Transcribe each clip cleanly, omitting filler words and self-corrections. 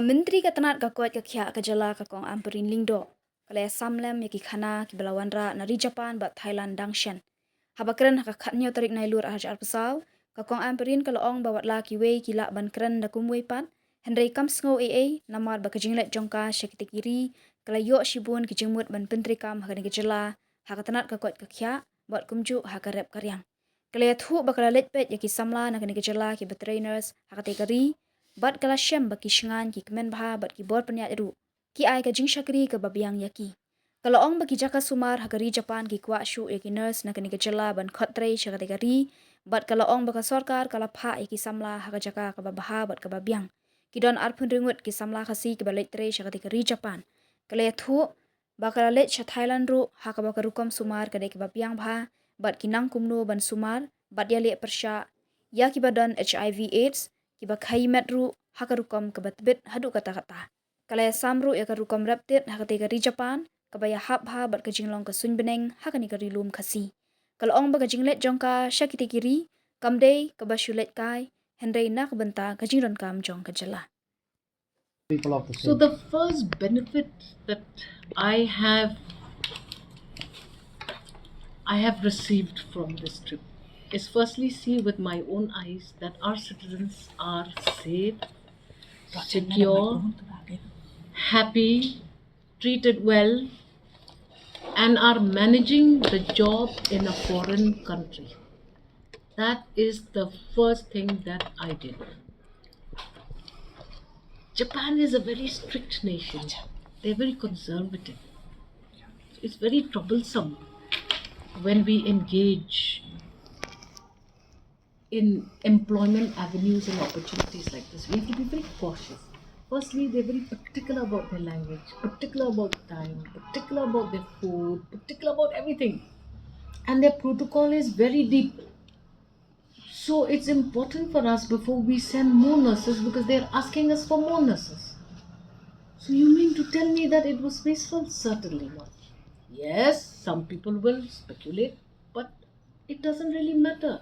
Menteri katanat ka kuat ka khia ka Jylla ka kong Ampareen lingdo. Kale samlem yaki khana ki bala Wanrah nari Japan ba Thailand dangshan. Habakren ka khatnyo tarik nailur ajar pesau ka kong Ampareen ka loong bawat la ki wei ki la ban kren da kumwei pat. Hynrei kam sngo namar ba ka jinglet jongka shakiti kiri kala yo shibun ki jingmut ban pentri kam ha ka Jylla ha katanat ka kuat ka khia bat kumju ha ka rep karyang. Kale thu ba kala Leit pet yaki samla na ka Jylla ki trainers ha ka kari bat kala shem baki shingan ki kemen bha bat ki bor penyat ru ki ai ka jing shakri ka babiang yaki kalau ong baki jaka sumar hagari Japan ki kwa shu yaki nurse na kani ka Jylla ban khotrei shakati kari bat kalau ong baka sarkar kala pha yaki samla haga jaka ka babaha bat ka babiang ki don arpun ringut ki samla khasi ki balait trei shakati kari Japan kale thu bakala Leit sha Thailand ru ha ka baka rukom sumar ka ki babiang bha bat ki nang kumno ban sumar bat ya le persha ya ki badan HIV AIDS kiba khai metru hakarukom kabatbit hadu kata-kata kalaya samru ya karukom raptit hakate kari Japan kabaya habha bat ka jinglong ka sunbeneng hakani kari lum khasi kalong ba ka jinglet jongka shakiti kiri kamdei kabashulet kai Hynrei nak benta ka jingron kam jong ka Jylla. So the first benefit that I have received from this trip is firstly see with my own eyes that our citizens are safe, secure, happy, treated well, and are managing the job in a foreign country. That is the first thing that I did. Japan is a very strict nation. They're very conservative. It's very troublesome when we engage in employment avenues and opportunities like this. We have to be very cautious. Firstly, they're very particular about their language, particular about time, particular about their food, particular about everything. And their protocol is very deep. So it's important for us before we send more nurses because they're asking us for more nurses. So you mean to tell me that it was wasteful? Certainly not. Yes, some people will speculate, but it doesn't really matter.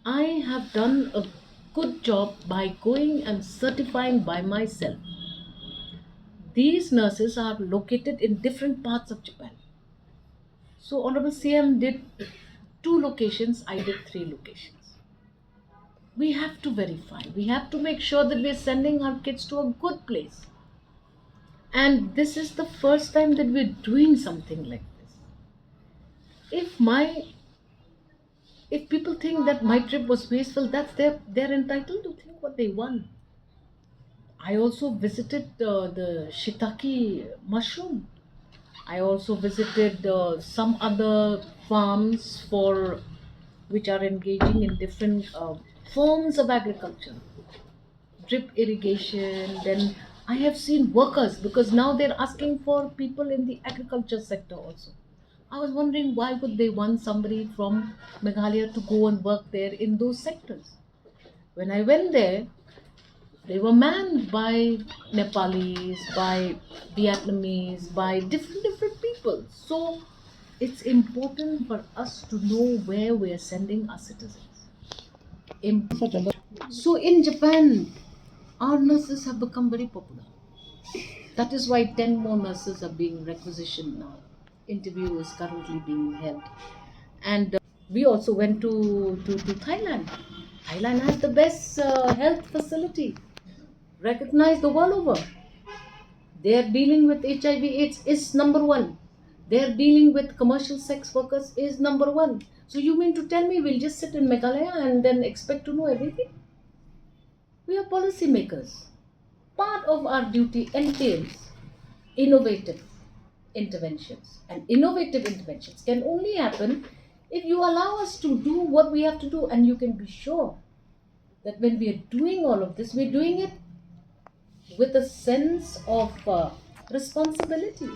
I have done a good job by going and certifying by myself. These nurses are located in different parts of Japan. So Honorable CM did 2 locations, I did 3 locations. We have to verify. We have to make sure that we're sending our kids to a good place. And this is the first time that we're doing something like this. If people think that my trip was wasteful, they're entitled to think what they want. I also visited the shiitake mushroom. I also visited some other farms which are engaging in different forms of agriculture, drip irrigation. Then I have seen workers because now they're asking for people in the agriculture sector also. I was wondering why would they want somebody from Meghalaya to go and work there in those sectors. When I went there, they were manned by Nepalis, by Vietnamese, by different people. So it's important for us to know where we are sending our citizens. So in Japan, our nurses have become very popular. That is why 10 more nurses are being requisitioned now. Interview is currently being held. And we also went to Thailand. Thailand has the best health facility, recognized the world over. Their dealing with HIV AIDS is number 1. Their dealing with commercial sex workers is number 1. So you mean to tell me we'll just sit in Meghalaya and then expect to know everything? We are policy makers. Part of our duty entails innovative interventions. And innovative interventions can only happen if you allow us to do what we have to do. And you can be sure that when we are doing all of this, we're doing it with a sense of responsibility.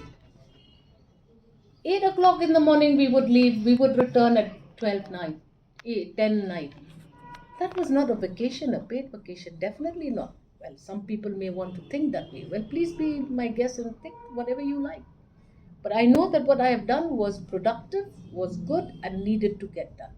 8 o'clock in the morning we would leave, we would return at 12 night, 10 night. That was not a vacation, a paid vacation, definitely not. Well, some people may want to think that way. Well, please be my guest and think whatever you like. But I know that what I have done was productive, was good, and needed to get done.